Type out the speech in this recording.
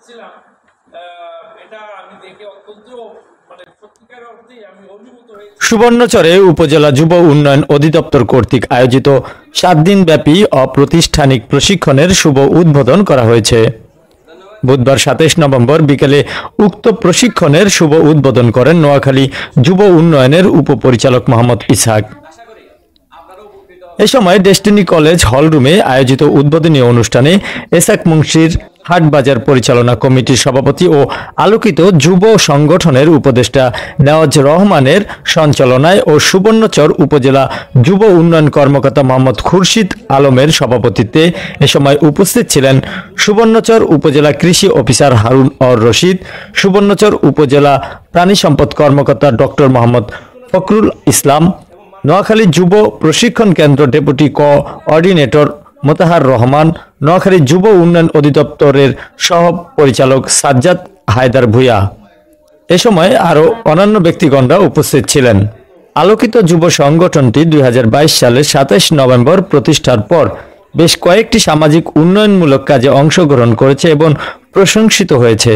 ছিলাম এটা আমি দেখে অত্যন্ত সত্যিকার অর্থেই আমি অভিভূত হয়েছি। সুবর্ণচরে উপজেলা যুব উন্নয়ন অধিদপ্তর কর্তৃক আয়োজিত 7 দিনব্যাপী অপ্রাতিষ্ঠানিক প্রশিক্ষণের শুভ উদ্বোধন করা হয়েছে। বুধবার 27 নভেম্বর বিকেলে উক্ত প্রশিক্ষণের শুভ উদ্বোধন করেন নোয়াখালী যুব উন্নয়নের উপপরিচালক মোহাম্মদ ইসহাক। এ সময় ডেস্টিনি কলেজ হলরুমে আয়োজিত উদ্বোধনী অনুষ্ঠানে এসাক মুন্সির হাটবাজার পরিচালনা কমিটির সভাপতি ও আলোকিত যুব সংগঠনের উপদেষ্টা নেওয়াজ রহমানের সঞ্চালনায় ও সুবর্ণচর উপজেলা যুব উন্নয়ন কর্মকর্তা মোহাম্মদ খুরশিদ আলমের সভাপতিত্বে এ সময় উপস্থিত ছিলেন সুবর্ণচর উপজেলা কৃষি অফিসার হারুন অর রশিদ, সুবর্ণচর উপজেলা প্রাণী সম্পদ কর্মকর্তা ডক্টর মোহাম্মদ ফখরুল ইসলাম, নোয়াখালী যুব প্রশিক্ষণ কেন্দ্র ডেপুটি কোঅর্ডিনেটর মোতাহার রহমান, নোয়াখালী যুব উন্নয়ন অধিদপ্তরের সহ পরিচালক সাজ্জাদ হায়দার ভূঁইয়া। এ সময় আরও অন্যান্য ব্যক্তিগণরা উপস্থিত ছিলেন। আলোকিত যুব সংগঠনটি 2022 সালের 27 নভেম্বর প্রতিষ্ঠার পর বেশ কয়েকটি সামাজিক উন্নয়নমূলক কাজে অংশগ্রহণ করেছে এবং প্রশংসিত হয়েছে।